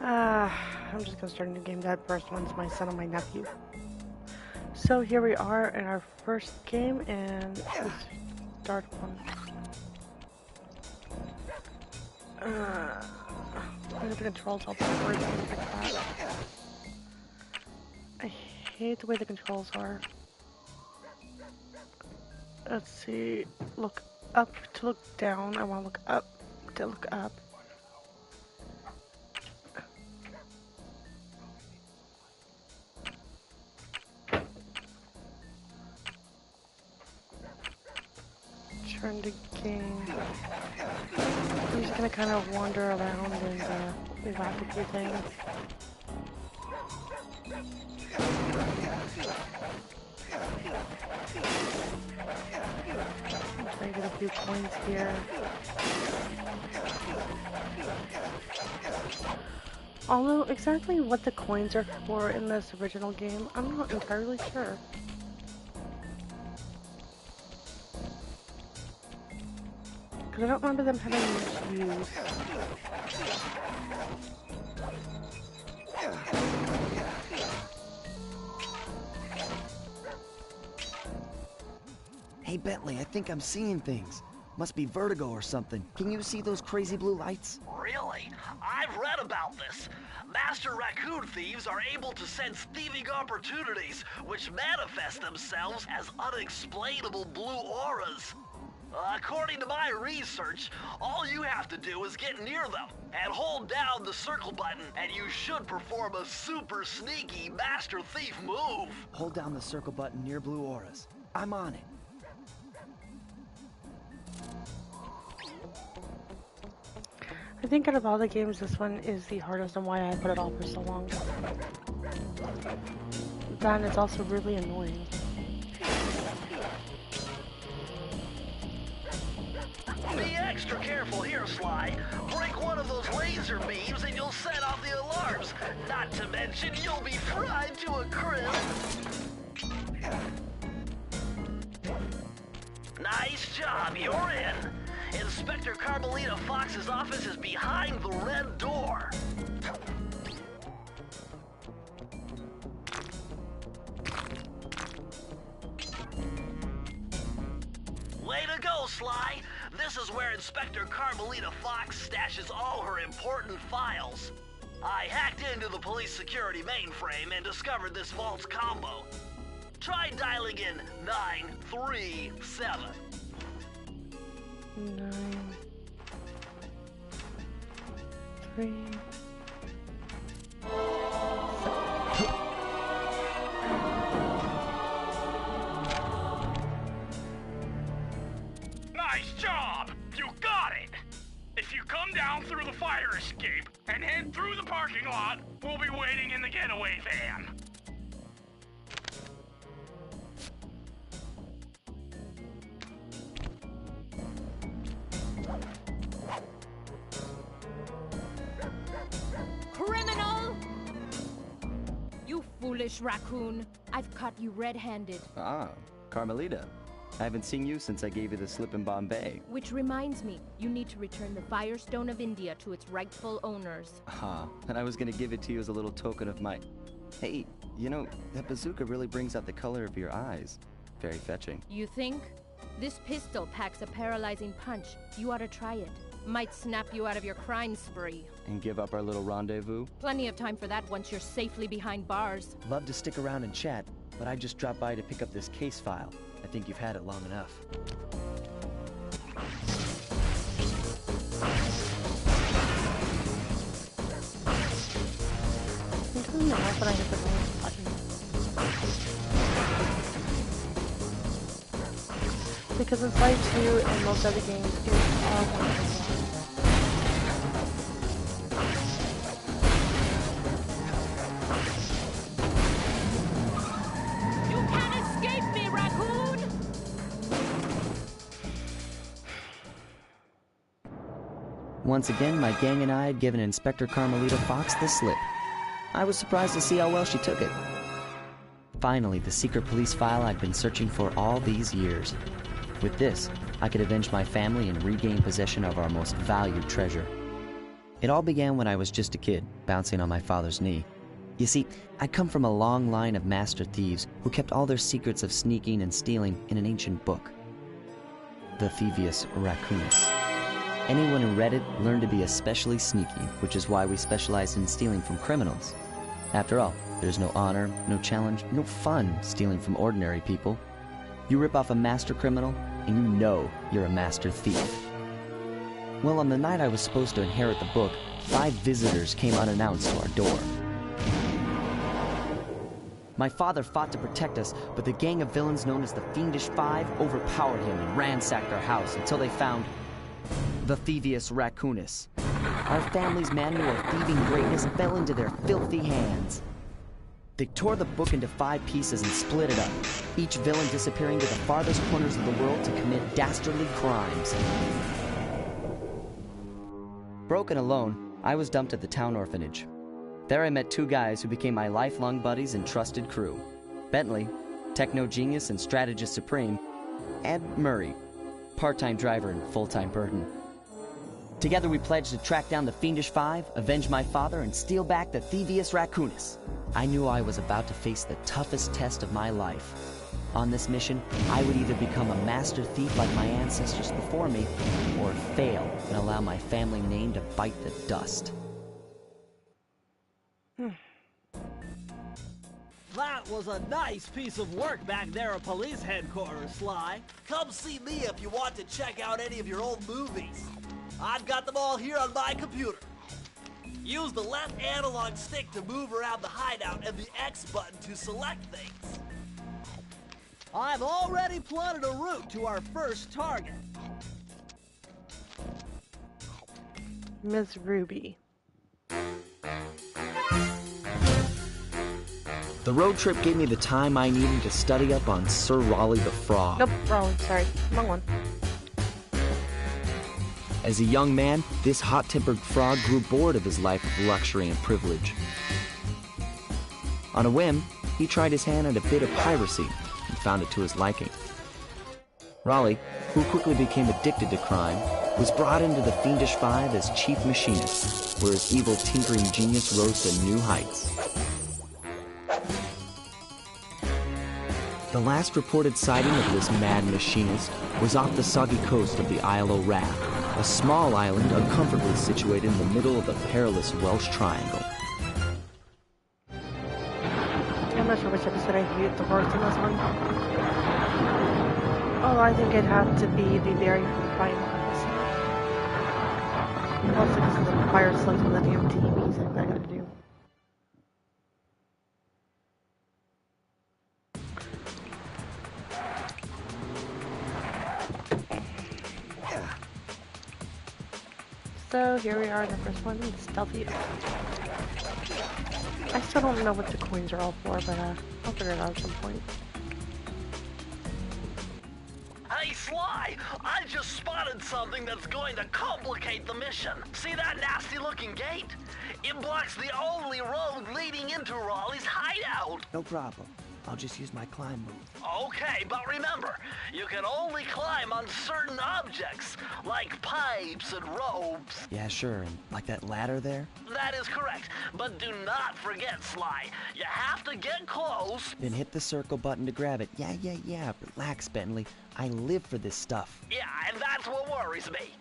I'm just gonna start a new game. That first one's my son and my nephew. So here we are in our first game, and we start one. Look at the controls all backwards and things like that. I hate the way the controls are. Let's see. Look up to look down. I want to look up to look up. Turn to game. I'm just gonna kind of wander around and move out a few things. Try to get a few coins here. Although exactly what the coins are for in this original game, I'm not entirely sure. Because I don't remember them having much use. Hey Bentley, I think I'm seeing things. Must be vertigo or something. Can you see those crazy blue lights? Really? I've read about this. Master raccoon thieves are able to sense thieving opportunities, which manifest themselves as unexplainable blue auras. According to my research, all you have to do is get near them and hold down the circle button, and you should perform a super sneaky master thief move. Hold down the circle button near blue auras. I'm on it. I think out of all the games, this one is the hardest and why I put it off for so long. Then it's also really annoying. Be extra careful here, Sly. Break one of those laser beams and you'll set off the alarms. Not to mention, you'll be fried to a crisp. Nice job, you're in. Inspector Carmelita Fox's office is behind the red door. Way to go, Sly. This is where Inspector Carmelita Fox stashes all her important files. I hacked into the police security mainframe and discovered this vault's combo. Try dialing in 937. 9, 3. Nice job! You got it! If you come down through the fire escape and head through the parking lot, we'll be waiting in the getaway van. Criminal! You foolish raccoon. I've caught you red-handed. Ah, Carmelita. I haven't seen you since I gave you the slip in Bombay. Which reminds me, you need to return the Firestone of India to its rightful owners. And I was gonna give it to you as a little token of my... Hey, you know, that bazooka really brings out the color of your eyes. Very fetching. You think? This pistol packs a paralyzing punch. You ought to try it. Might snap you out of your crime spree. And give up our little rendezvous? Plenty of time for that once you're safely behind bars. Love to stick around and chat, but I just dropped by to pick up this case file. I think you've had it long enough. It doesn't matter when I hit the wrong button. Because in Slide 2 and most other games, it's all one. Once again, my gang and I had given Inspector Carmelita Fox the slip. I was surprised to see how well she took it. Finally, the secret police file I'd been searching for all these years. With this, I could avenge my family and regain possession of our most valued treasure. It all began when I was just a kid, bouncing on my father's knee. You see, I come from a long line of master thieves who kept all their secrets of sneaking and stealing in an ancient book, the thieves Raccoonus. Anyone who read it learned to be especially sneaky, which is why we specialized in stealing from criminals. After all, there's no honor, no challenge, no fun stealing from ordinary people. You rip off a master criminal, and you know you're a master thief. Well, on the night I was supposed to inherit the book, 5 visitors came unannounced to our door. My father fought to protect us, but the gang of villains known as the Fiendish Five overpowered him and ransacked our house until they found the thieves Raccoonus. Our family's manual of thieving greatness fell into their filthy hands. They tore the book into 5 pieces and split it up, each villain disappearing to the farthest corners of the world to commit dastardly crimes. Broken alone, I was dumped at the town orphanage. There I met 2 guys who became my lifelong buddies and trusted crew. Bentley, techno genius and strategist supreme, and Murray, part-time driver and full-time burden. Together we pledged to track down the Fiendish Five, avenge my father, and steal back the thieves Raccoonus. I knew I was about to face the toughest test of my life. On this mission, I would either become a master thief like my ancestors before me, or fail and allow my family name to bite the dust. That was a nice piece of work back there at police headquarters, Sly. Come see me if you want to check out any of your old movies. I've got them all here on my computer. Use the left analog stick to move around the hideout and the X button to select things. I've already plotted a route to our first target. Miss Ruby. The road trip gave me the time I needed to study up on Sir Raleigh the Frog. Nope, wrong, sorry. Wrong one. As a young man, this hot-tempered frog grew bored of his life of luxury and privilege. On a whim, he tried his hand at a bit of piracy and found it to his liking. Raleigh, who quickly became addicted to crime, was brought into the Fiendish Five as chief machinist, where his evil tinkering genius rose to new heights. The last reported sighting of this mad machinist was off the soggy coast of the Isle o' Wrath, a small island uncomfortably situated in the middle of the perilous Welsh Triangle. I'm not sure which episode I hate the worst in this one. Oh, I think it'd have to be the very final episode. Also because of the fire slugs with the damn TVs I gotta do. So here we are in the first one, stealthy. I still don't know what the coins are all for, but I'll figure it out at some point. Hey, Sly! I just spotted something that's going to complicate the mission. See that nasty-looking gate? It blocks the only road leading into Raleigh's hideout. No problem. I'll just use my climb move. Okay, but remember, you can only climb on certain objects, like pipes and ropes. Yeah, sure, and like that ladder there? That is correct, but do not forget, Sly. You have to get close. Then hit the circle button to grab it. Yeah. Relax, Bentley. I live for this stuff. Yeah, and that's what worries me.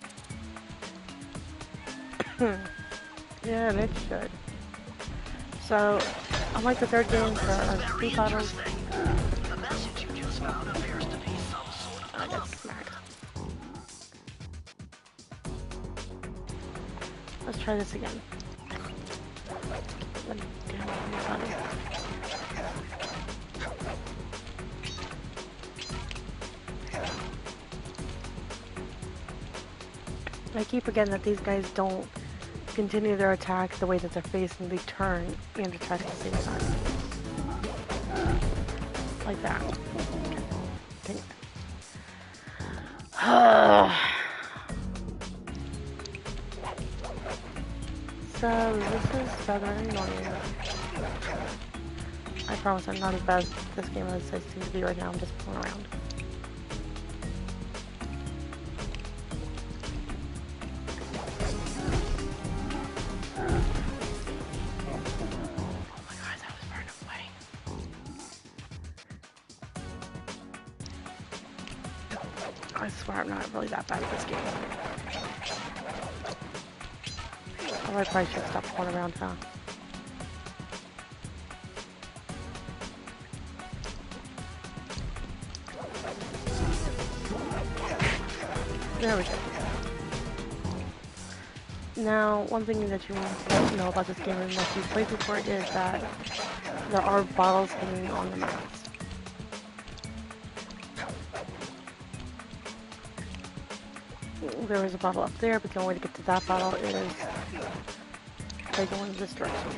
Yeah, and it should. So, unlike the third game, there are 3 bottles. The message you just found appears to be some sort of I got smacked. Let's try this again. I keep forgetting that these guys don't continue their attack the way that they're facing. They turn and attack at the same time. Like that. Okay. So this is rather annoying. I promise I'm not as bad at this game as I seem to be right now. I'm just pulling around. I swear I'm not really that bad at this game. Oh, I probably should stop going around, huh? There we go. Now, one thing that you won't know about this game unless you've played before is that there are bottles hanging on the maps. There is a bottle up there, but the only way to get to that bottle is by going in this direction.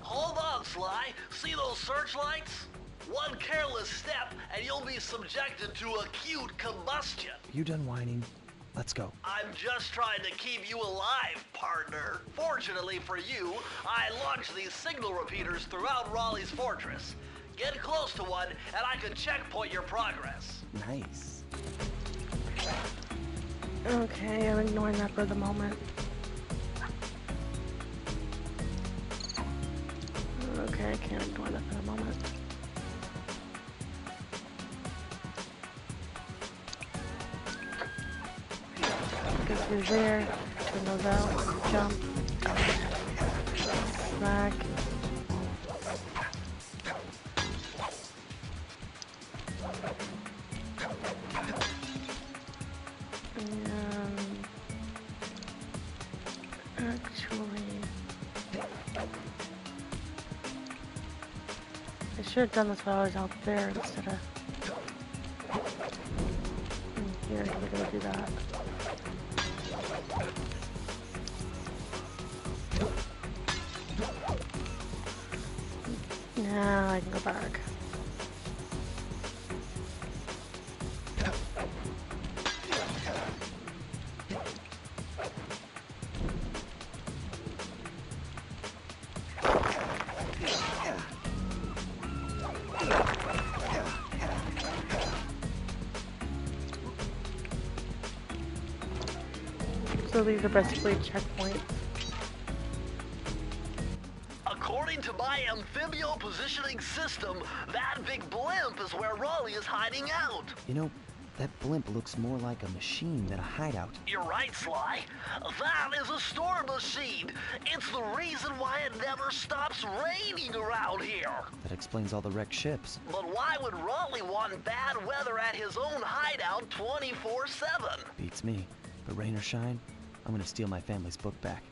Hold on, Sly. See those searchlights? One careless step and you'll be subjected to acute combustion. You done whining? Let's go. I'm just trying to keep you alive, partner. Fortunately for you, I launched these signal repeaters throughout Raleigh's fortress. Get close to one, and I can checkpoint your progress. Nice. Okay, I'm ignoring that for the moment. Okay, I can't ignore that for the moment. Go through there, turn those out, jump, smack. And actually, I should have done this while I was out there instead of in here. We're gonna do that. Now I can go back. So these are basically checkpoints. According to my amphibio positioning system, that big blimp is where Raleigh is hiding out. You know, that blimp looks more like a machine than a hideout. You're right, Sly. That is a storm machine. It's the reason why it never stops raining around here. That explains all the wrecked ships. But why would Raleigh want bad weather at his own hideout 24/7? Beats me. But rain or shine, I'm gonna steal my family's book back.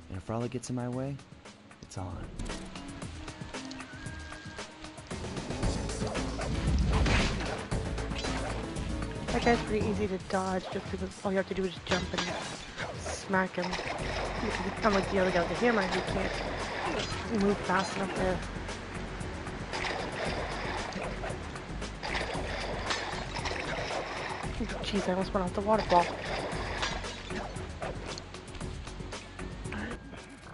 And if Raleigh gets in my way, it's on. That guy's pretty easy to dodge just because all you have to do is jump and smack him. Because unlike the other guy with the hammer, he can't move fast enough to... Jeez, I almost went off the waterfall.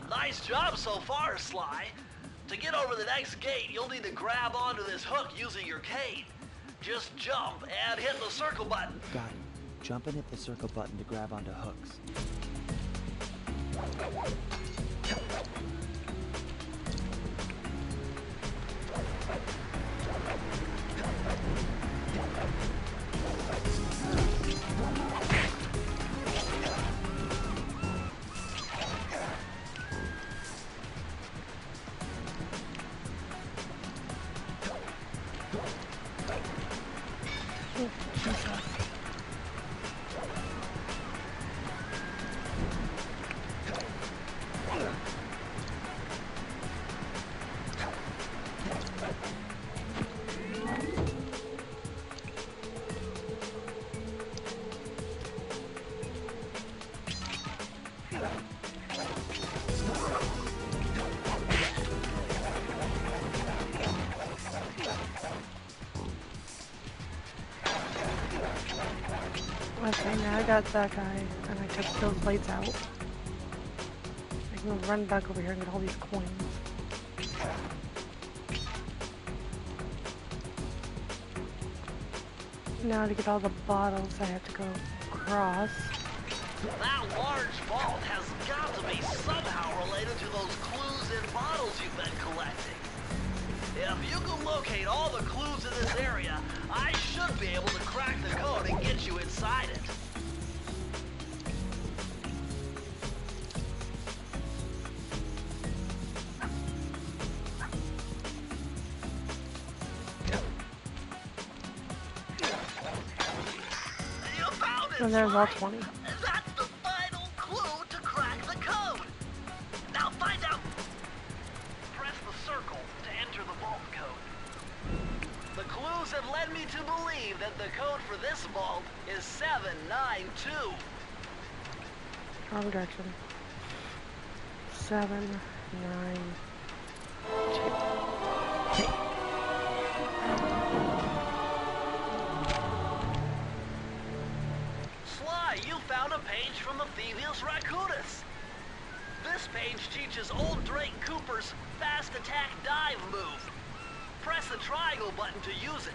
Nice job so far, Sly. To get over the next gate, you'll need to grab onto this hook using your cane. Just jump and hit the circle button. Got it. Jump and hit the circle button to grab onto hooks. Okay, now I got that guy, and I took those lights out. I can run back over here and get all these coins. Now to get all the bottles, I have to go across. That large vault has got to be somehow related to those clues in bottles you've been collecting. If you can locate all the clues in this area, I should be able to crack the code and get you inside it. You found it, And there's all Sly. 20. That's the final clue to crack the code. Now find out. Press the circle to enter the vault code. The clues have led me to believe that the code for this vault is 792. Wrong direction. 7, 9, 2. Sly, you found a page from the thieves Raccoonus. This page teaches old Drake Cooper's fast attack dive move. Press the triangle button to use it.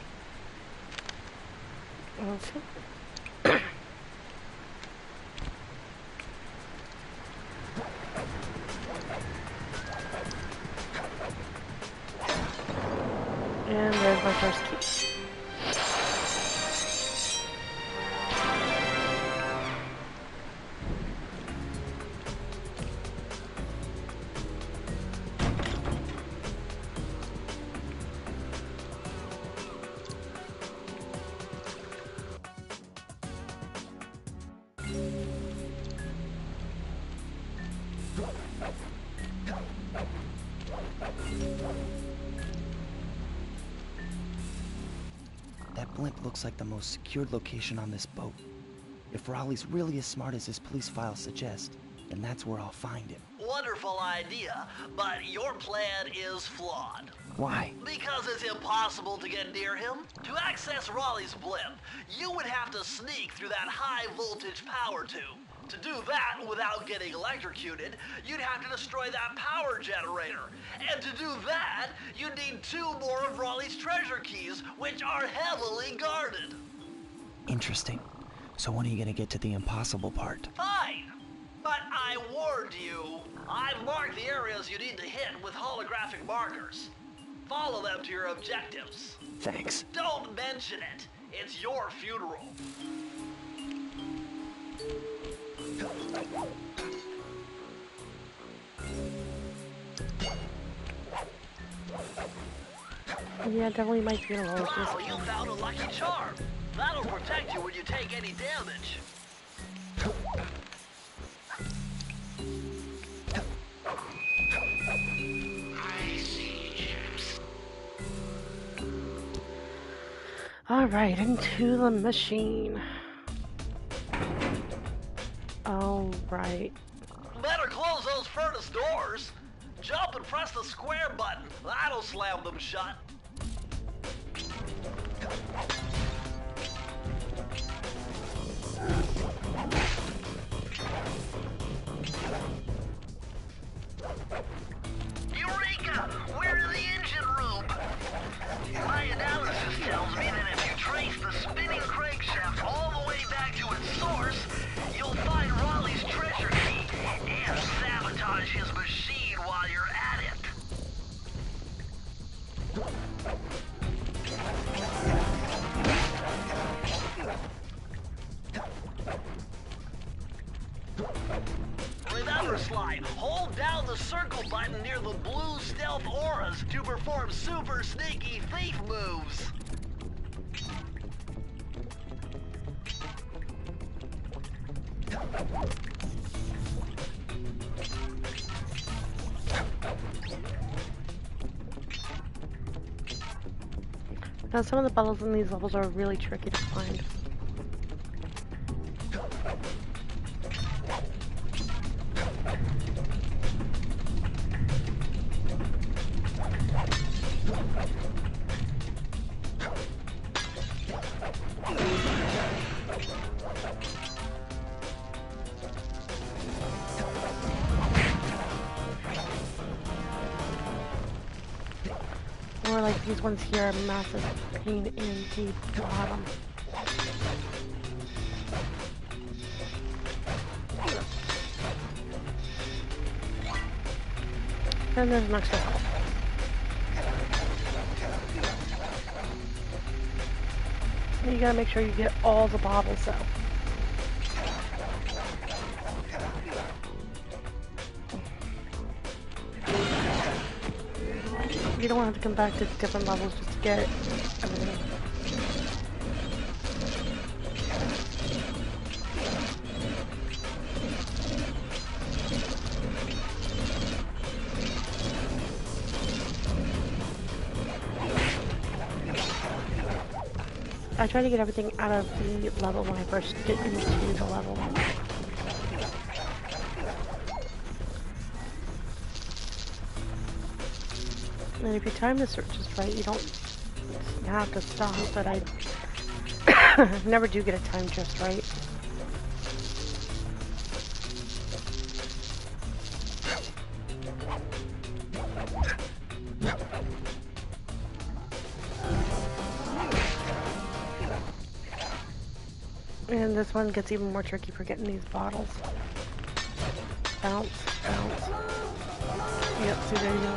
Okay. And there's my first key. That blimp looks like the most secured location on this boat. If Raleigh's really as smart as his police files suggest, then that's where I'll find him. Wonderful idea, but your plan is flawed. Why? Because it's impossible to get near him. To access Raleigh's blimp, you would have to sneak through that high voltage power tube. To do that without getting electrocuted, you'd have to destroy that power generator. And to do that, you'd need 2 more of Raleigh's treasure keys, which are heavily guarded. Interesting. So when are you gonna get to the impossible part? Fine. But I warned you. I've marked the areas you need to hit with holographic markers. Follow them to your objectives. Thanks. Don't mention it. It's your funeral. Yeah, definitely my funeral. It's Wow, just you found a lucky charm. That'll protect you when you take any damage. Alright, into the machine. Alright. Better close those furnace doors. Jump and press the square button. That'll slam them shut. Eureka! We're in the engine room. My analysis tells me that if you trace the spinning crankshaft all the way back to its source, you'll find Raleigh's treasure key and sabotage his machine while you're at it. Remember, Sly, hold down the circle button near the blue stealth auras to perform super sneaky thief moves. Now some of the puzzles in these levels are really tricky to find. Or like these ones here are massive pain in the bottom. And there's an extra health. You gotta make sure you get all the bottles though. You don't want to have to come back to different levels just to get everything. I try to get everything out of the level when I first get into the level. And if you time the searches right, you don't have to stop, but I never do get it timed just right. And this one gets even more tricky for getting these bottles. Bounce, bounce. Yep, see there you go.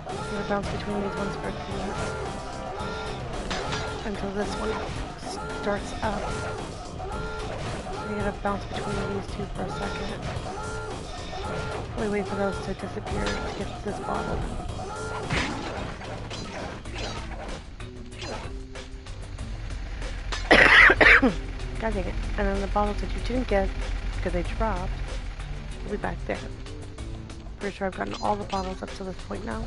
I'm gonna bounce between these ones for a few minutes. Until this one starts up. You gotta bounce between these two for a second. We wait for those to disappear to get this bottle. God dang it. And then the bottles that you didn't get because they dropped will be back there. Pretty sure I've gotten all the bottles up to this point now.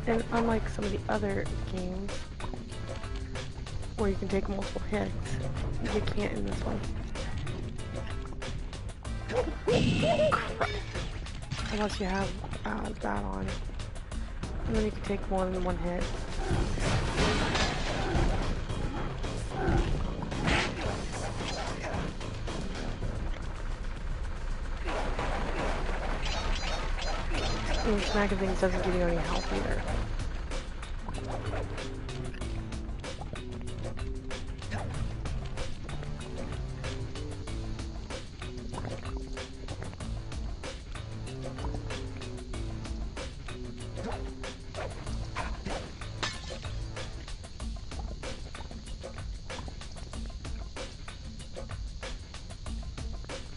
And unlike some of the other games where you can take multiple hits, you can't in this one. Crap. Unless you have that on. And then you can take more than one hit. And this magazine doesn't give you any health either.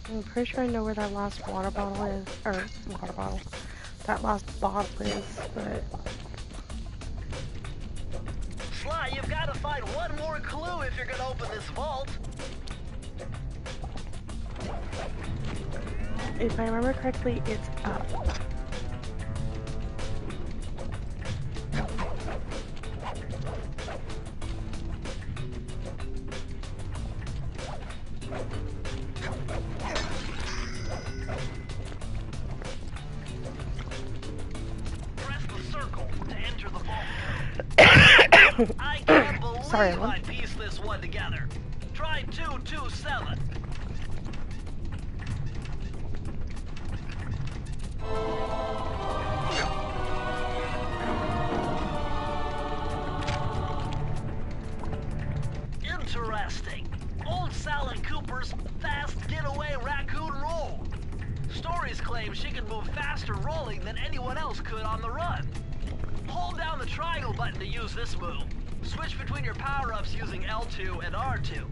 I'm pretty sure I know where that last water bottle is, or water bottle. That last bottle is, but... Sly, you've got to find one more clue if you're gonna open this vault. If I remember correctly, it's up. I can't believe Sorry, I pieced this one together. Try 227. Interesting. Old Sally Cooper's fast getaway raccoon roll. Stories claim she can move faster rolling than anyone else could on the run. Hold down the triangle button to use this move. Switch between your power-ups using L2 and R2.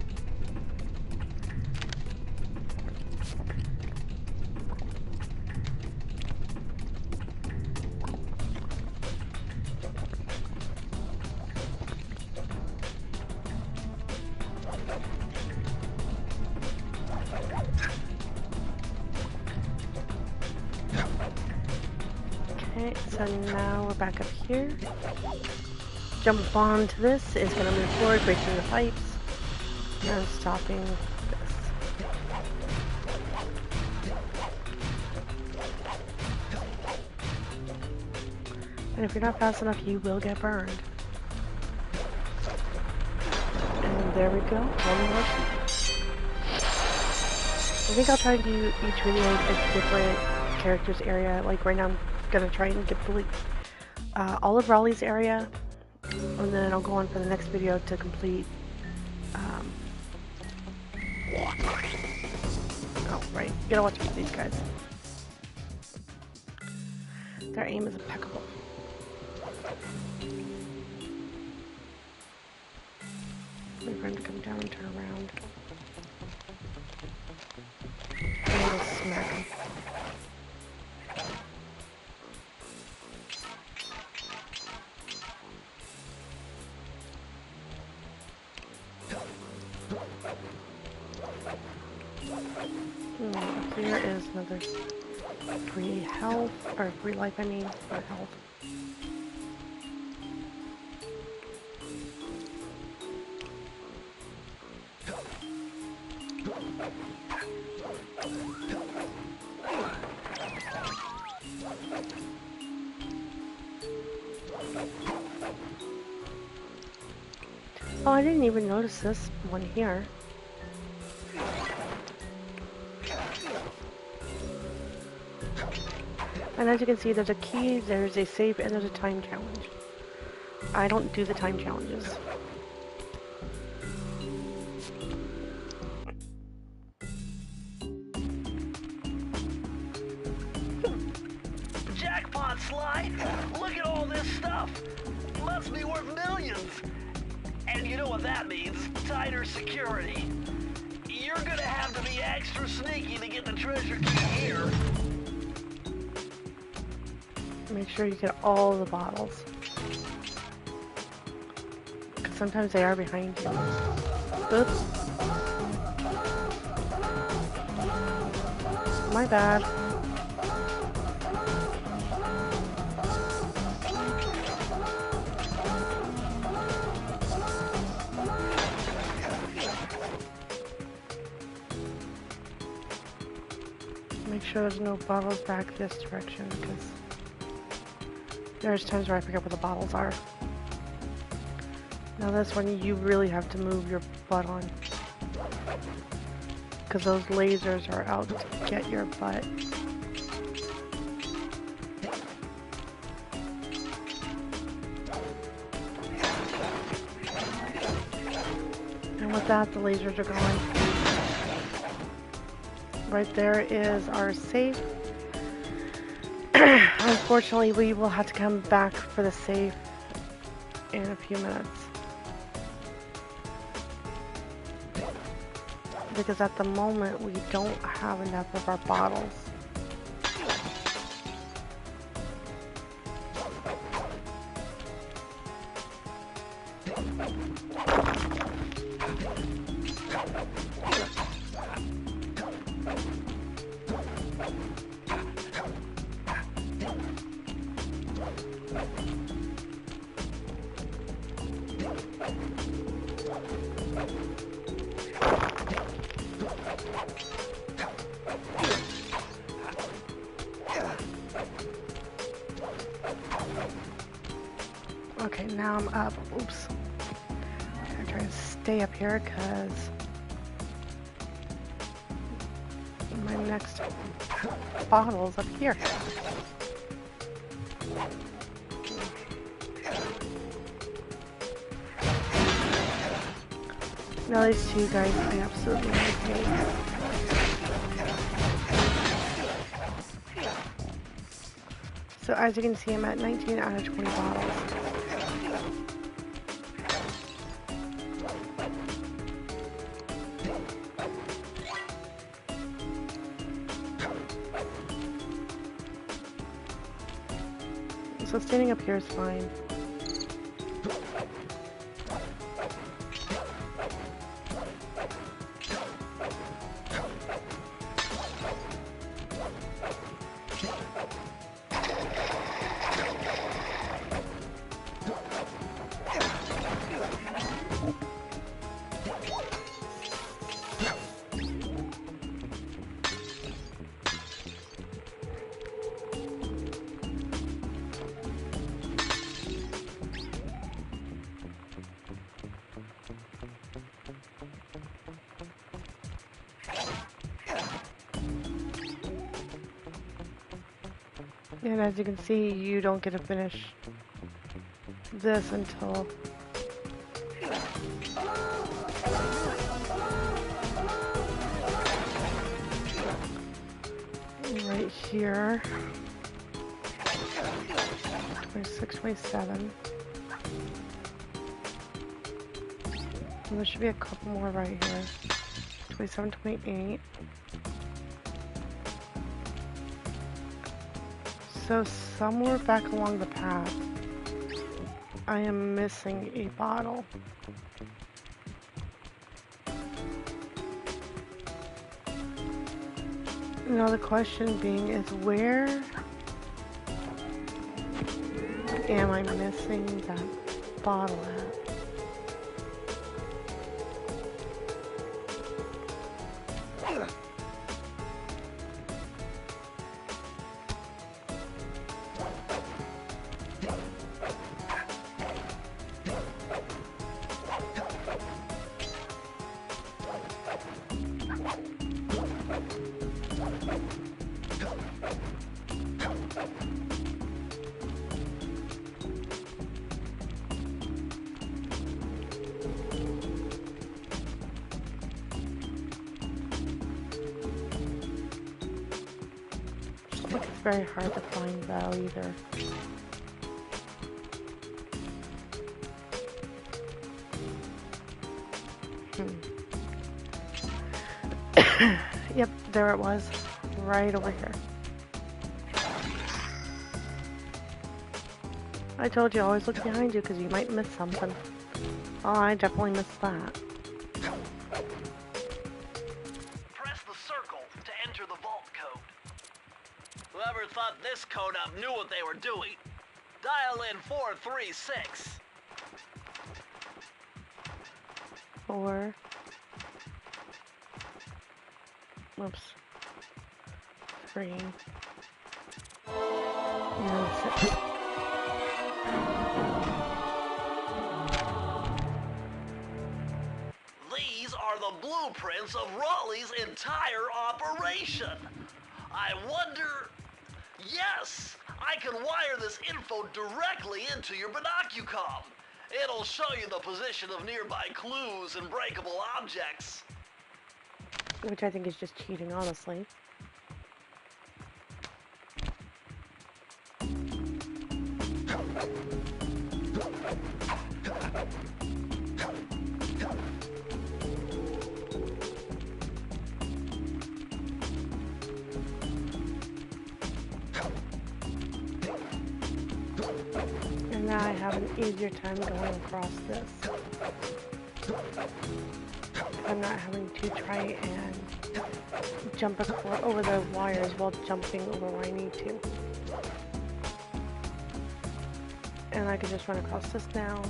Okay, so now we're back up here. Jump onto this is going to move forward, breaking the pipes, and stopping this. And if you're not fast enough, you will get burned. And there we go. One more key. I think I'll try to do each video a different character's area. Like right now, I'm gonna try and complete all of Raleigh's area, and then I'll go on for the next video to complete. Oh right, you gotta watch out for these guys. Their aim is impeccable. Wait for him to come down and turn around. And then we'll smack him. Here is another free health, or free life, I mean, or health. Oh, I didn't even notice this one here. And as you can see, there's a key, there's a save, and there's a time challenge. I don't do the time challenges. Jackpot, Sly! Look at all this stuff! Must be worth millions! And you know what that means, tighter security. You're gonna have to be extra sneaky to get the treasure key here. Make sure you get all the bottles. Because sometimes they are behind you. Oops. My bad. Make sure there's no bottles back this direction, because there's times where I forget where the bottles are. Now this one you really have to move your butt on, because those lasers are out to get your butt. And with that, the lasers are gone. Right there is our safe. Unfortunately, we will have to come back for the safe in a few minutes. Because at the moment, we don't have enough of our bottles. Okay, now I'm up. Oops. I'm trying to stay up here because my next bottle's up here. Now these two guys, I absolutely hate. So as you can see, I'm at 19 out of 20 bottles. So standing up here is fine. And as you can see, you don't get to finish this until right here. 26, 27. And there should be a couple more right here. 27, 28. So somewhere back along the path, I am missing a bottle. Now the question being is, where am I missing that bottle at? It's very hard to find though either. Yep, there it was. Right over here. I told you, always look behind you because you might miss something. Oh, I definitely missed that. Press the circle to enter the vault code. Whoever thought this code up knew what they were doing. Dial in 436. 4. Whoops. 3. And 6. These are the blueprints of Raleigh's entire operation. I wonder... Yes! I can wire this info directly into your binocucom. It'll show you the position of nearby clues and breakable objects. Which I think is just cheating, honestly. And now I have an easier time going across this. I'm not having to try and jump over the wires while jumping over where I need to. And I can just run across this now.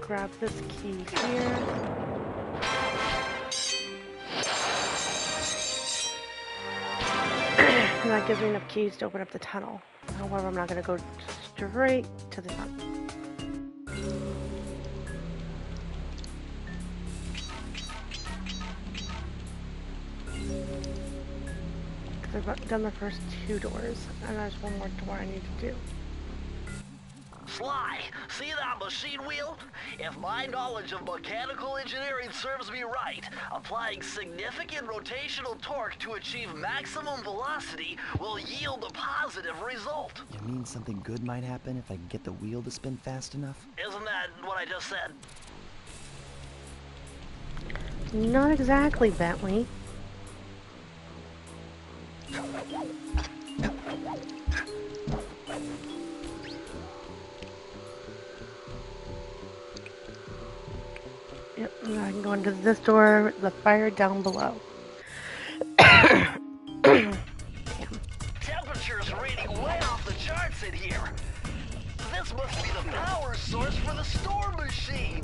Grab this key here. And that gives me enough keys to open up the tunnel. However, I'm not going to go straight to the tunnel. Because I've done the first 2 doors, and there's one more door I need to do. Sly, see that machine wheel? If my knowledge of mechanical engineering serves me right, applying significant rotational torque to achieve maximum velocity will yield a positive result. You mean something good might happen if I can get the wheel to spin fast enough? Isn't that what I just said? Not exactly, Bentley. Yep, and I can go into this door, the fire down below. Temperature's reading way off the charts in here. This must be the power source for the storm machine.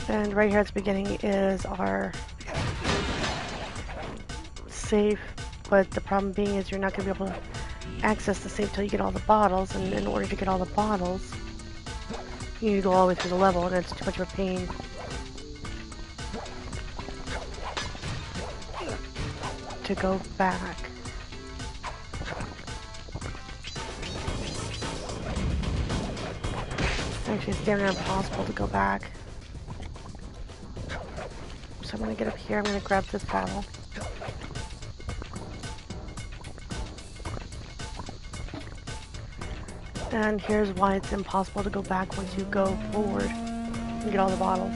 And right here at the beginning is our safe, but the problem being is you're not going to be able to access the safe till you get all the bottles, and in order to get all the bottles, you need to go all the way through the level, and it's too much of a pain. To go back. Actually, it's damn near impossible to go back. So I'm gonna get up here, I'm gonna grab this bottle. And here's why it's impossible to go back once you go forward and get all the bottles.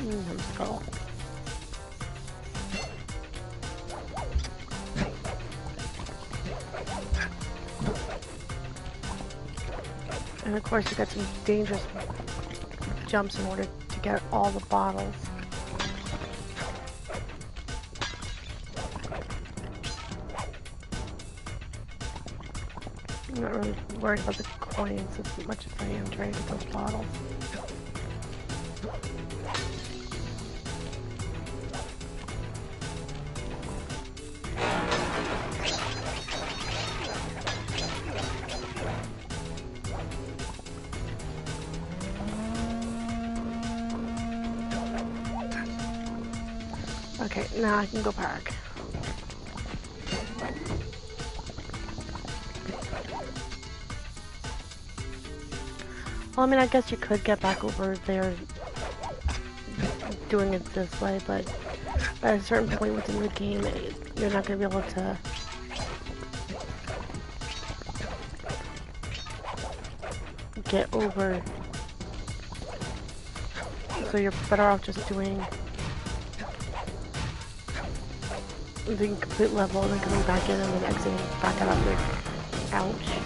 Let's go. And of course you got some dangerous jumps in order to get all the bottles. I'm not really worried about the coins as much as I am trying to get those bottles. Okay, now I can go back. Well, I mean, I guess you could get back over there doing it this way, but at a certain point within the game, you're not going to be able to get over. So you're better off just doing the complete level and then coming back in and then exiting back out after. Ouch.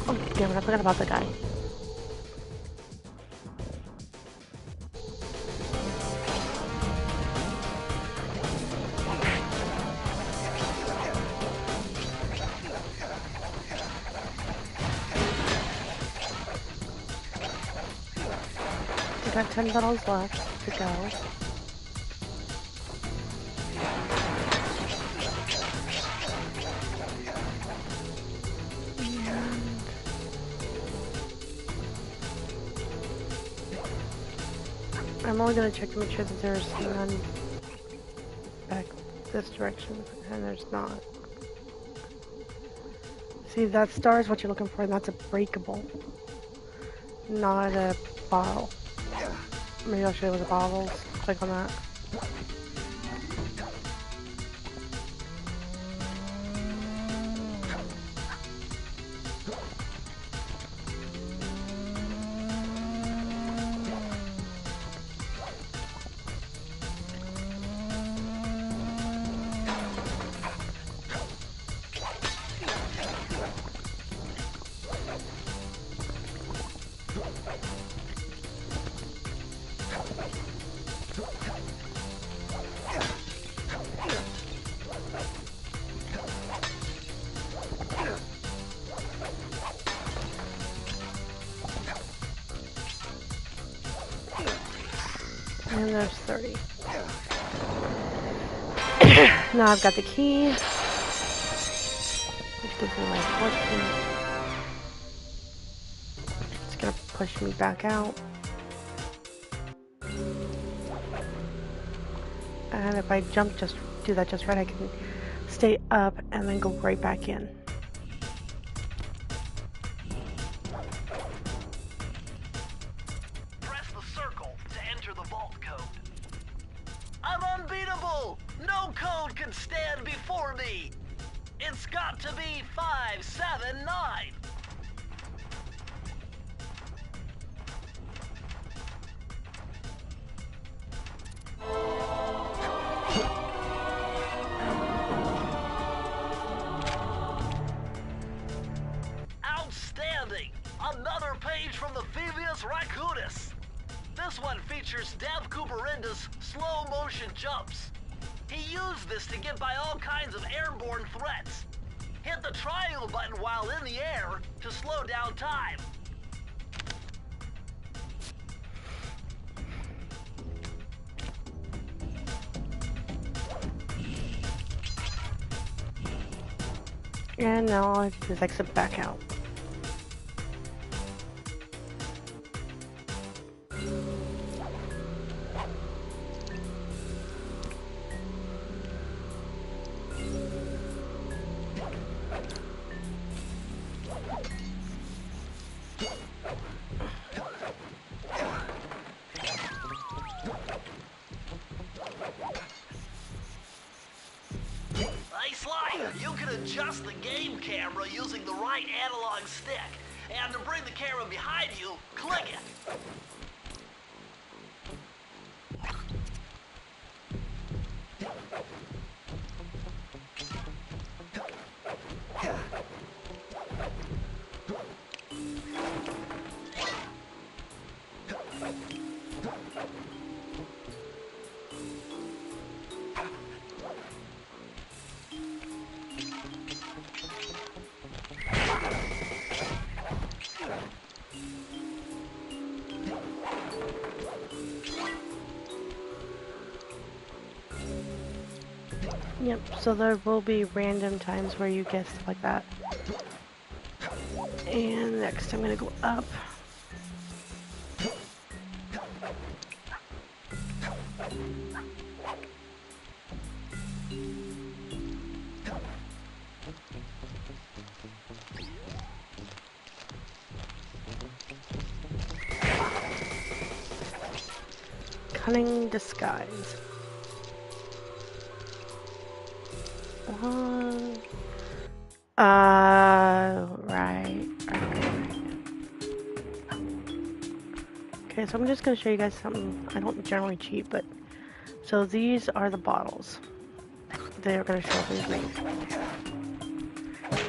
Oh, damn it, I forgot about the guy. We got 10 bottles left to go. I'm only going to check to make sure that there's none back this direction, and there's not. See, that star is what you're looking for, and that's a breakable, not a bottle. Maybe I'll show you with the bottles. Click on that. And there's 30. Now I've got the key, which gives me like 14. It's gonna push me back out. And if I jump just do that just right, I can stay up and then go right back in. Press the circle to enter the vault code. I'm unbeatable! No code can stand before me! It's got to be 579! Outstanding! Another page from the thieves Raccoonus! This one features Dev Cooperenda's slow motion jumps. He used this to get by all kinds of airborne threats. Hit the triangle button while in the air to slow down time. And now all I do is exit back out. Hey Sly, you can adjust the game camera using the right analog stick. And to bring the camera behind you, click it. Yep, so there will be random times where you get stuff like that. And next I'm gonna go up. Cunning disguise. Right. Okay, so I'm just gonna show you guys something. I don't generally cheat, but so these are the bottles. They're gonna show up in green.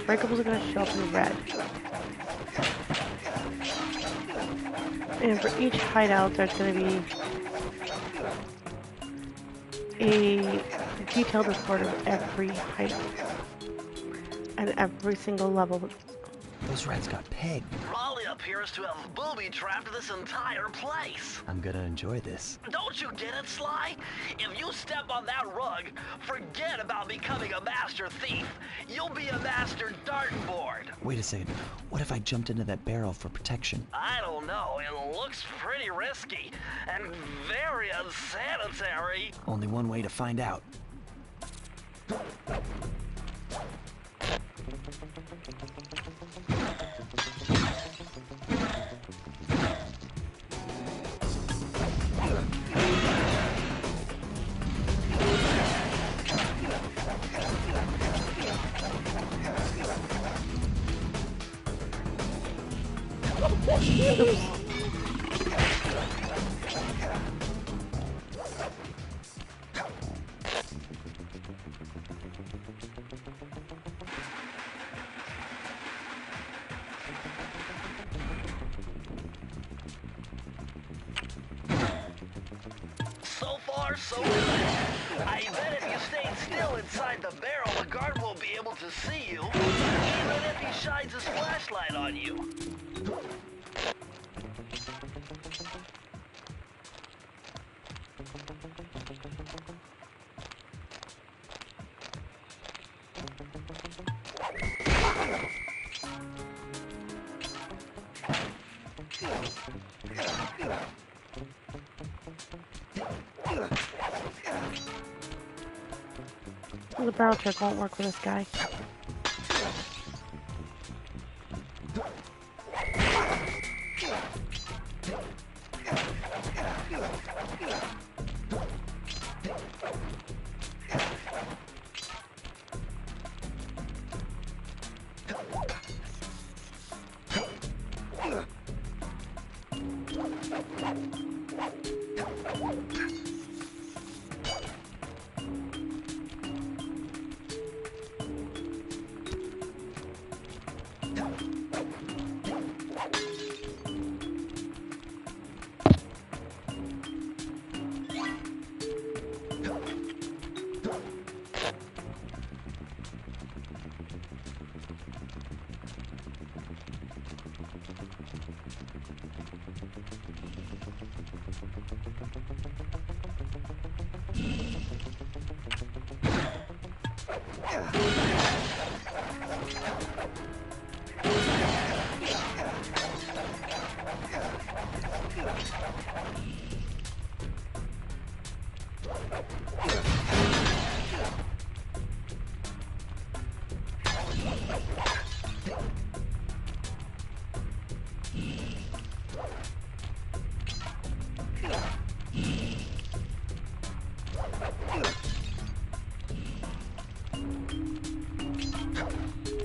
Breakables are gonna show up in red. And for each hideout, there's gonna be a detailed report of every hideout and every single level. Those rats got pegged. Raleigh appears to have booby-trapped this entire place. I'm gonna enjoy this. Don't you get it, Sly? If you step on that rug, forget about becoming a master thief. You'll be a master dartboard. Wait a second. What if I jumped into that barrel for protection? I don't know. It looks pretty risky and very unsanitary. Only one way to find out. So far, so good. I bet if you stayed still inside the barrel, the guard won't be able to see you, even if he shines his flashlight on you. The barrel trick won't work for this guy.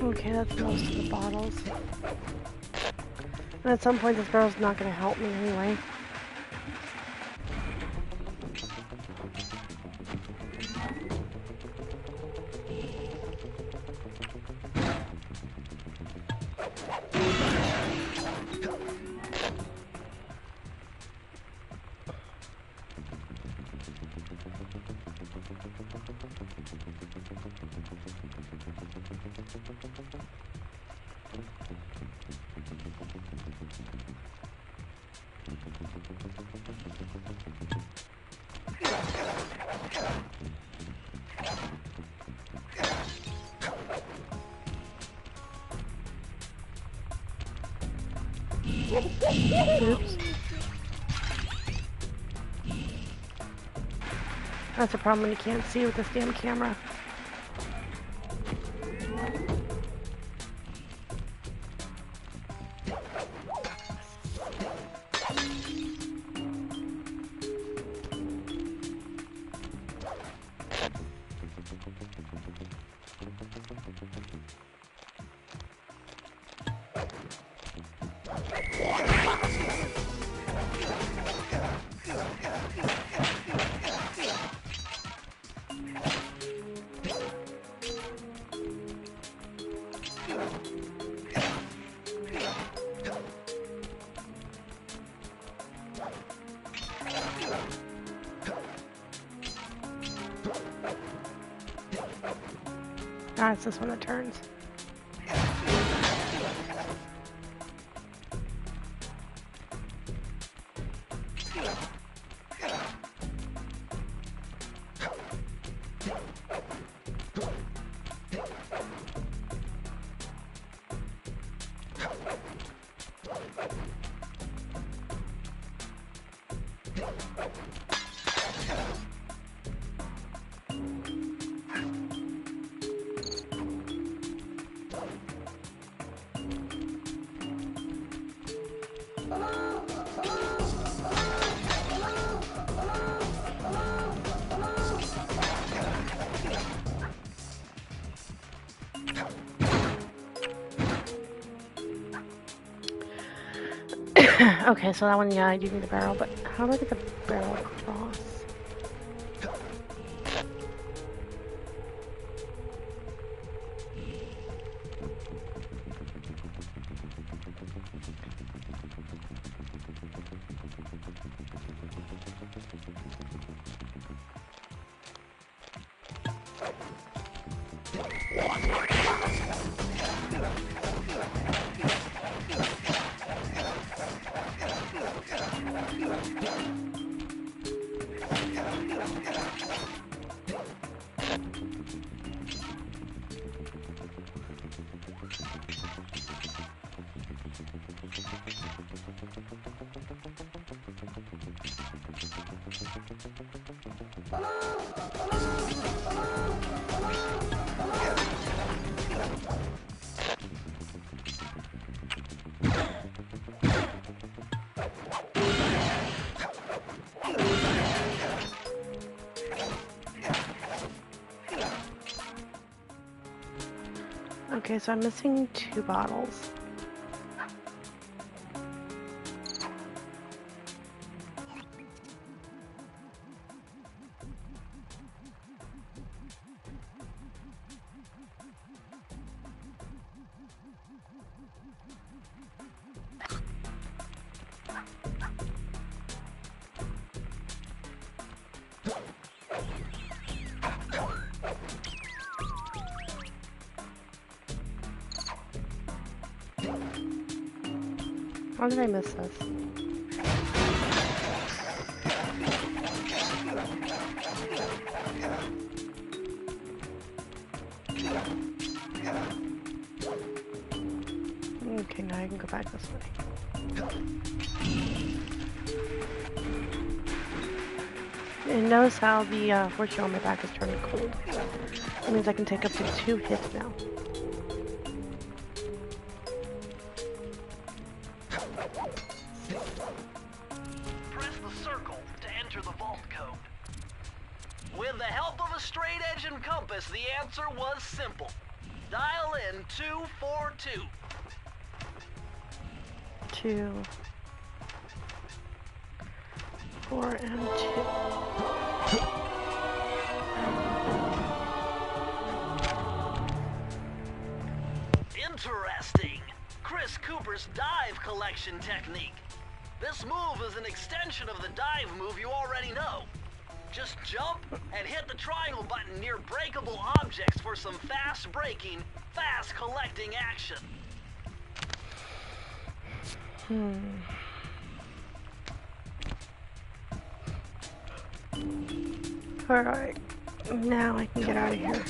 Okay, that's most of the bottles. And at some point this barrel's not going to help me anyway. Oops. That's a problem when you can't see with this damn camera. Ah, it's this one that turns. Okay, so that one, yeah, I do need a barrel, but how do I get the barrel across? Okay, so I'm missing 2 bottles. How did I miss this? Okay, now I can go back this way. And notice how the horseshoe on my back is turning cold. That means I can take up to 2 hits now. Press the circle to enter the vault code. With the help of a straight edge and compass, the answer was simple. Dial in 242. 2, 4, and 2. Interesting. Chris Cooper's dive collection technique. This move is an extension of the dive move you already know. Just jump and hit the triangle button near breakable objects for some fast braking, fast collecting action. Alright, now I can get out of here.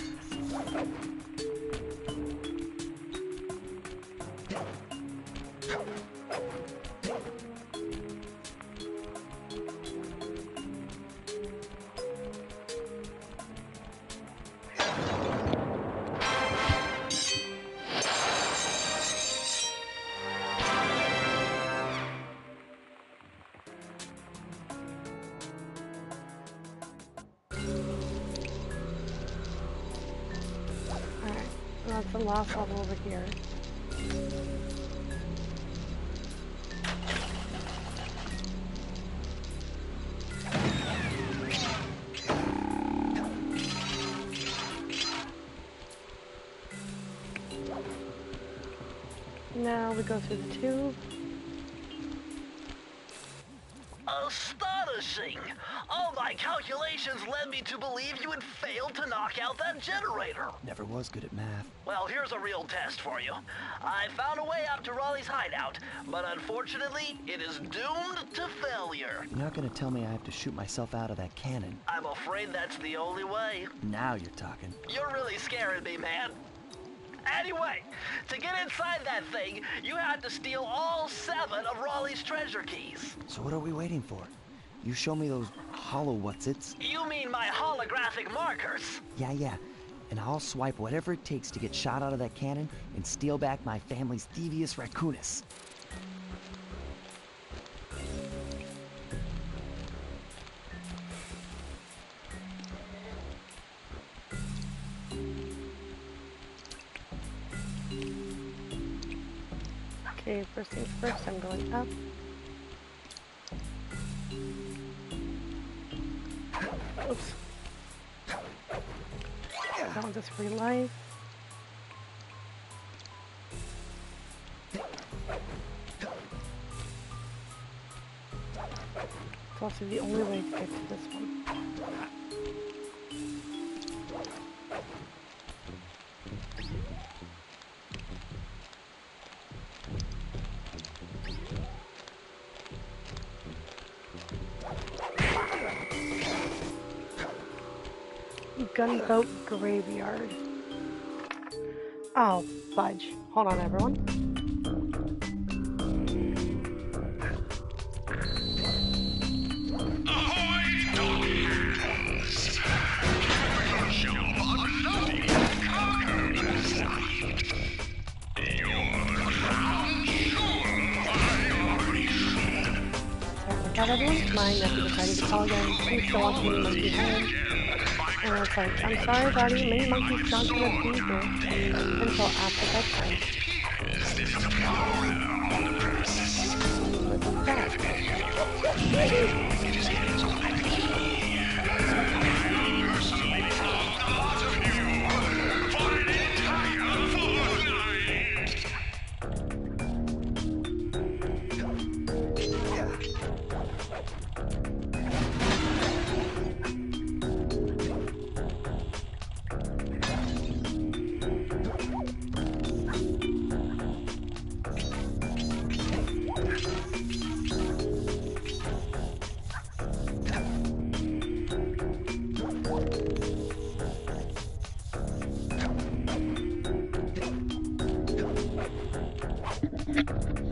That's the last level over here. Now we go through the tube. Astonishing! All my calculations led me to believe you had failed to knock out that generator. Never was good at math. Well, here's a real test for you. I found a way up to Raleigh's hideout, but unfortunately, it is doomed to failure. You're not gonna tell me I have to shoot myself out of that cannon. I'm afraid that's the only way. Now you're talking. You're really scaring me, man. Anyway, to get inside that thing, you had to steal all 7 of Raleigh's treasure keys. So what are we waiting for? You show me those hollow what's-its? You mean my holographic markers? Yeah. And I'll swipe whatever it takes to get shot out of that cannon and steal back my family's thievius Raccoonus. Okay, first things first, I'm going up. Oops. That one's just free life. It's also the only way to get to this one. Gunboat Graveyard. Oh, fudge. Hold on, everyone. Sorry about that, everyone. My nephew decided to call again. Please go on to me, monkey home. And it's like, I'm sorry, buddy, many monkeys not gonna be here until after bedtime. What's that?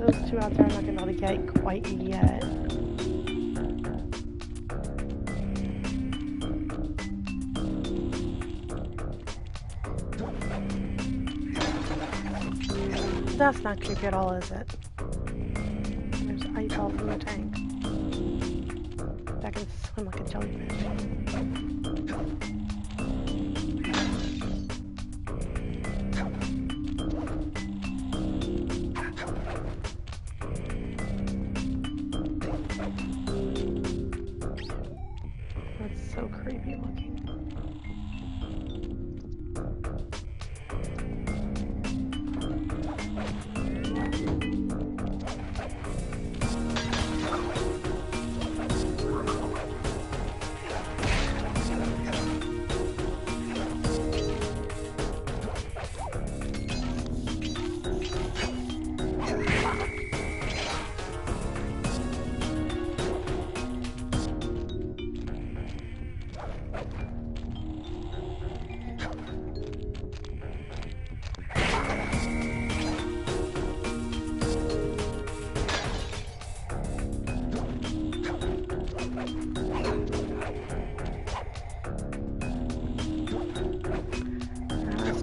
Those two out there I'm not gonna be able to get quite yet. That's not creepy at all, is it? There's eyeball from the tank. That can swim like a jellyfish. That's so creepy looking.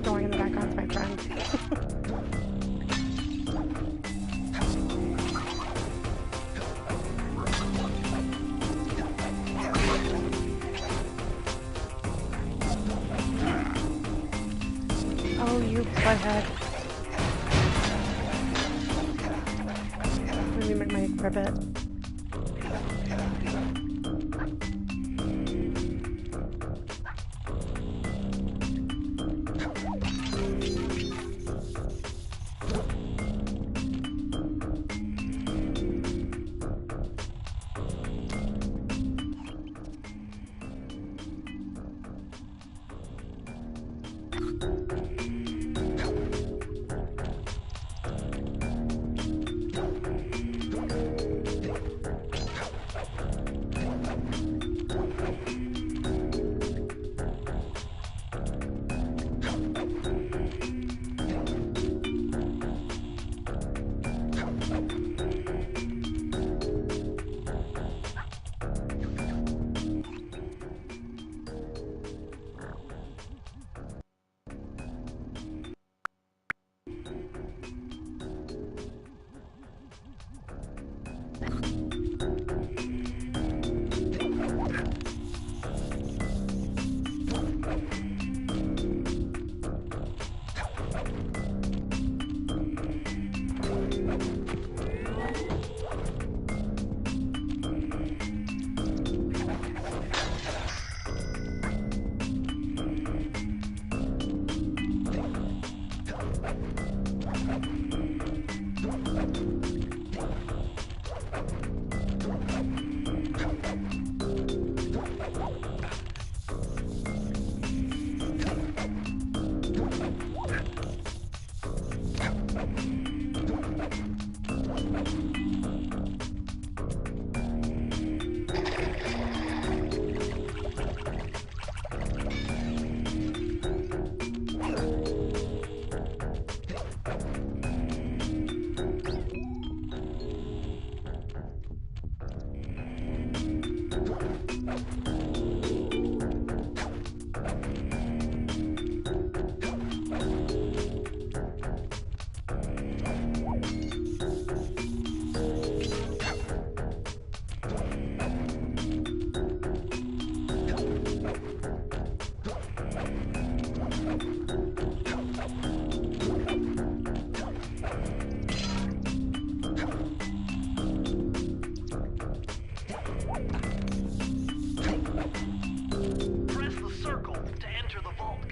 Snoring in the background's my friend. Oh, you butthead. Let me make my ribbit.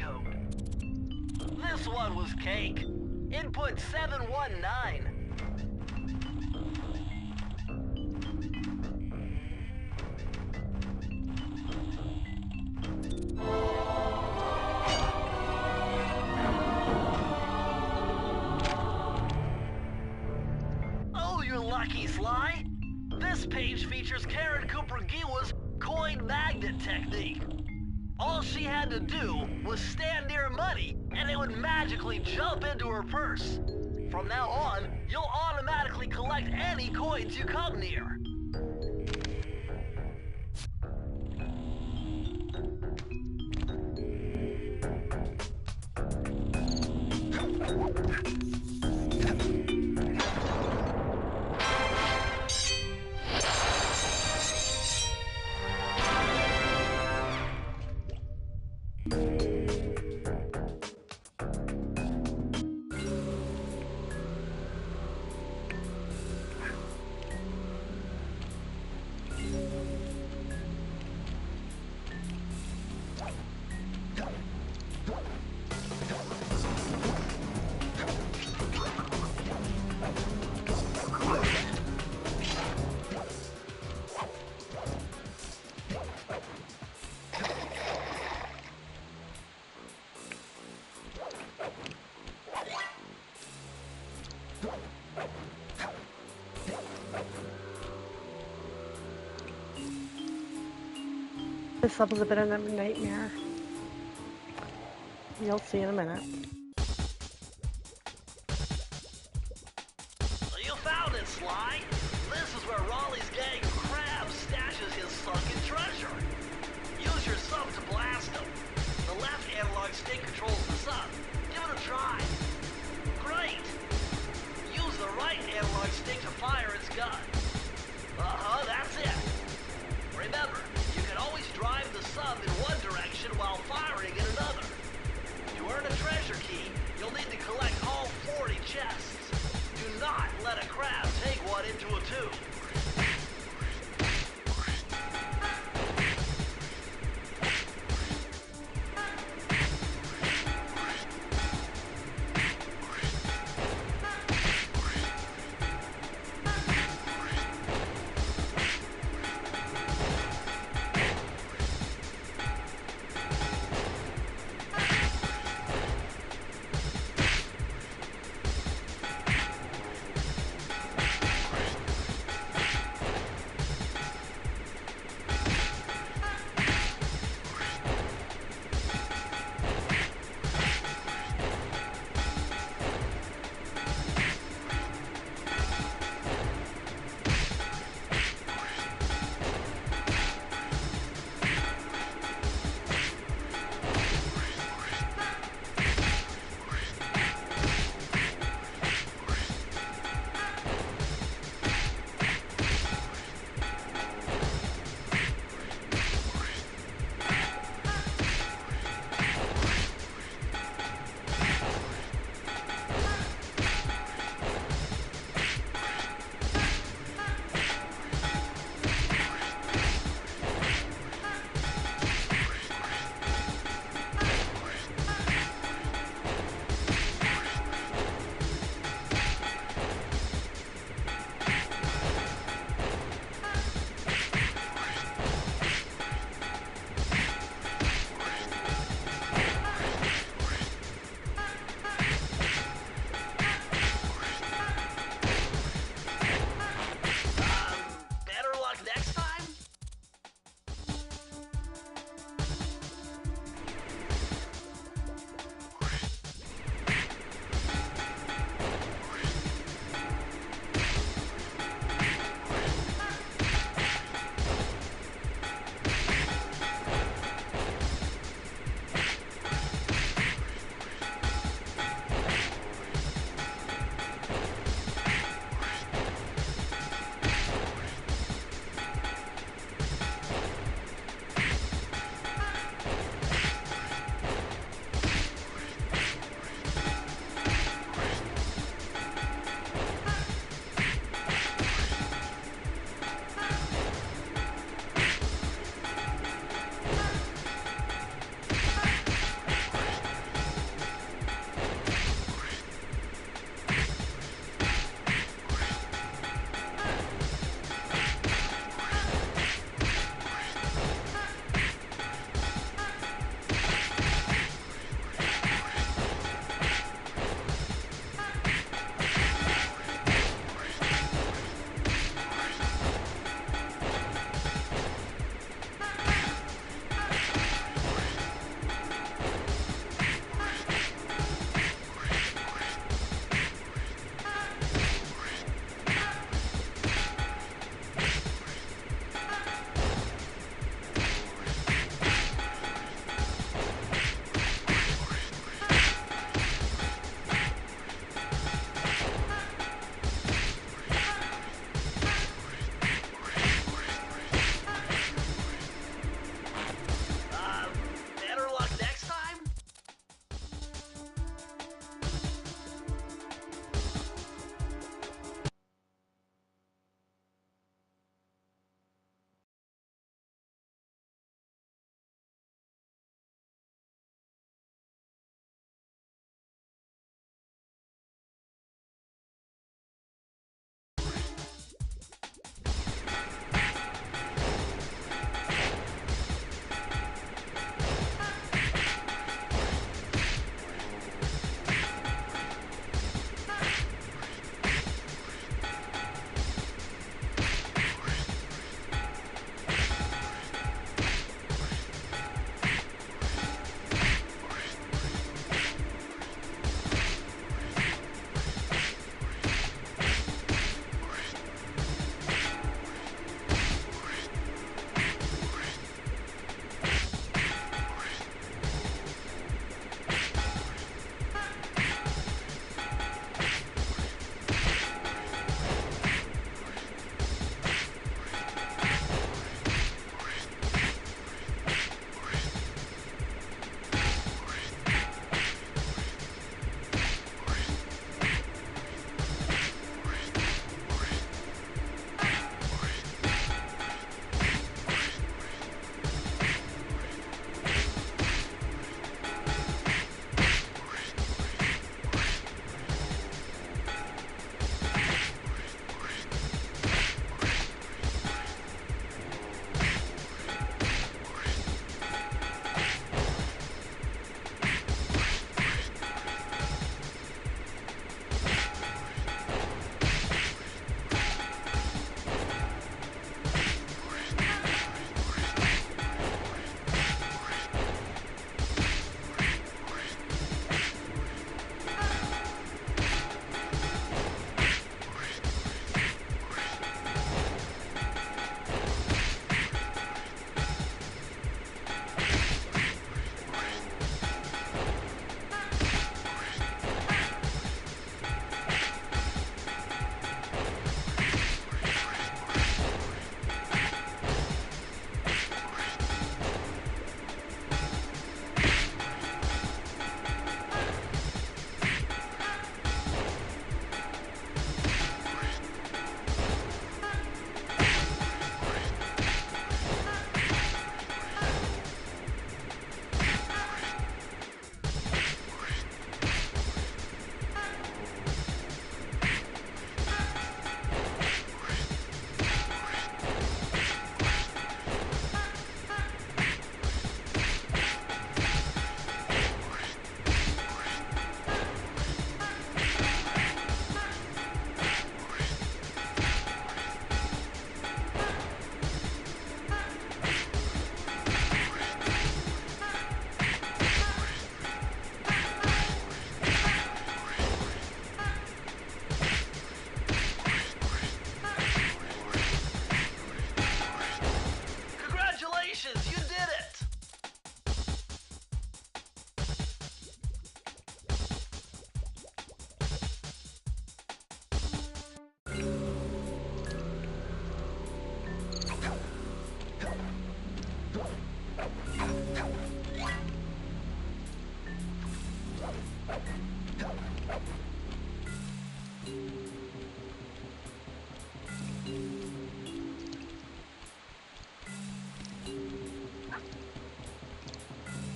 code. This one was cake. Input 719. Oh, you're lucky, Sly. This page features Karen Cooper-Giwa's coin magnet technique. All she had to do was stand near money, and it would magically jump into her purse. From now on, you'll automatically collect any coins you come near. This level's a bit of a nightmare. You'll see in a minute. You found it, Sly. This is where Raleigh's gang of crabs stashes his sunken treasure. Use your sub to blast him. The left analog stick controls the sub. Give it a try. Great. Use the right analog stick to fire its gun. That's it. Remember, you can always drive the sub in one direction while firing in another. You earn a treasure key.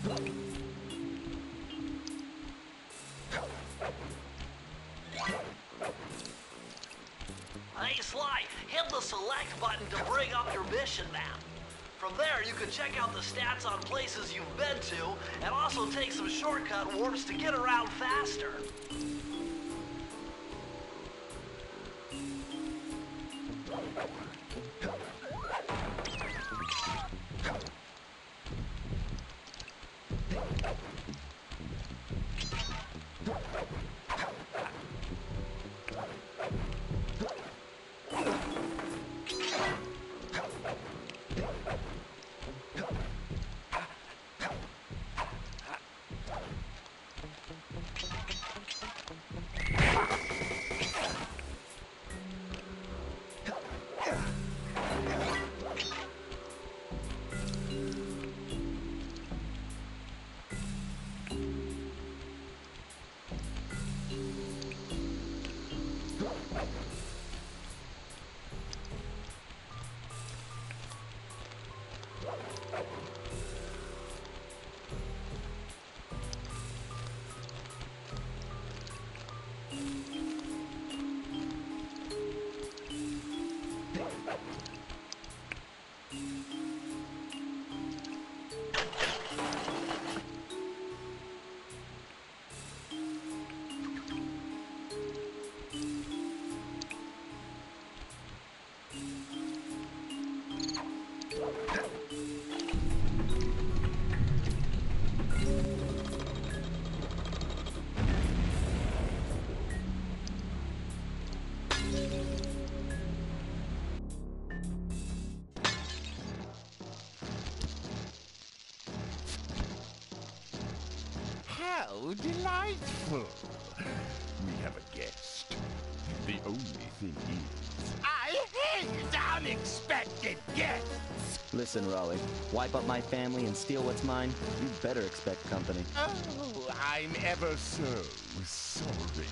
Hey Sly, hit the select button to bring up your mission map. From there, you can check out the stats on places you've been to, and also take some shortcut warps to get around faster. How delightful! We have a guest. The only thing is, I hate unexpected guests! Listen, Raleigh, wipe up my family and steal what's mine? You better expect company. Oh, I'm ever so sorry.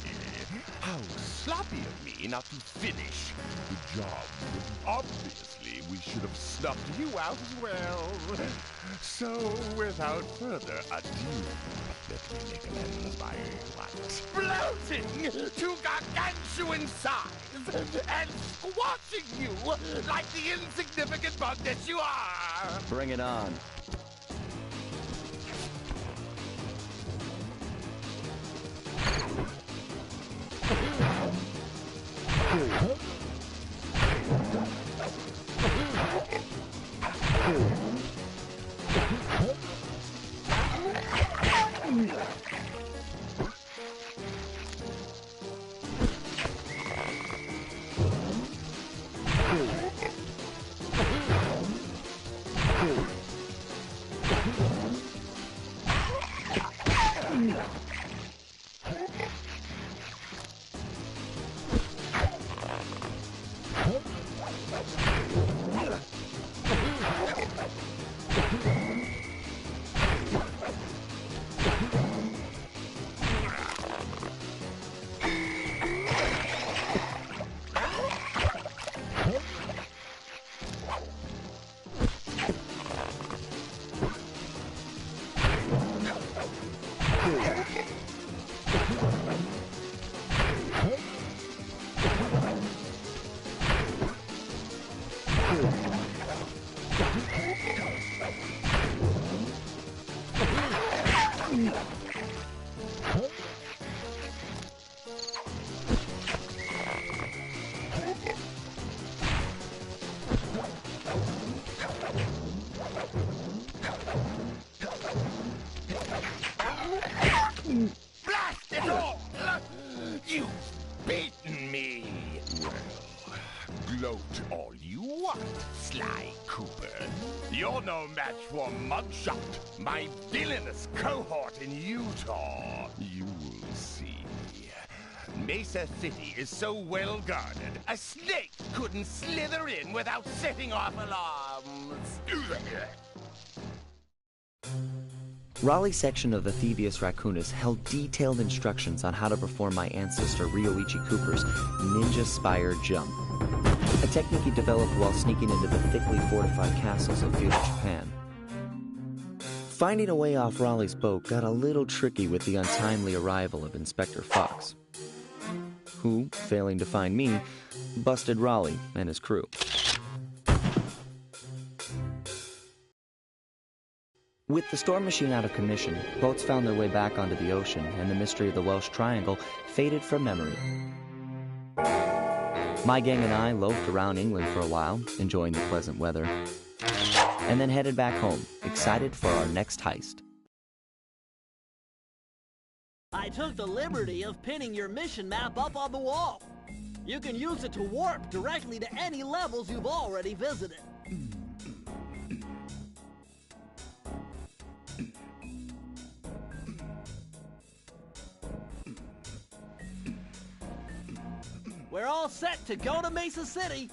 How sloppy of me not to finish the job. Obviously, we should have snuffed you out as well. So, without further ado, let me make amends by exploding to gargantuan size and squashing you like the insignificant bug that you are! Bring it on. Blast it all! You've beaten me! Well, gloat all you want, Sly Cooper. You're no match for Mugshot, my villainous cohort in Utah. You will see. Mesa City is so well guarded, a snake couldn't slither in without setting off alarms. Raleigh's section of the thievius Raccoonus held detailed instructions on how to perform my ancestor Ryoichi Cooper's ninja spire jump, a technique he developed while sneaking into the thickly fortified castles of feudal Japan. Finding a way off Raleigh's boat got a little tricky with the untimely arrival of Inspector Fox, who, failing to find me, busted Raleigh and his crew. With the storm machine out of commission, boats found their way back onto the ocean, and the mystery of the Welsh Triangle faded from memory. My gang and I loafed around England for a while, enjoying the pleasant weather, and then headed back home, excited for our next heist. I took the liberty of pinning your mission map up on the wall. You can use it to warp directly to any levels you've already visited. We're all set to go to Mesa City.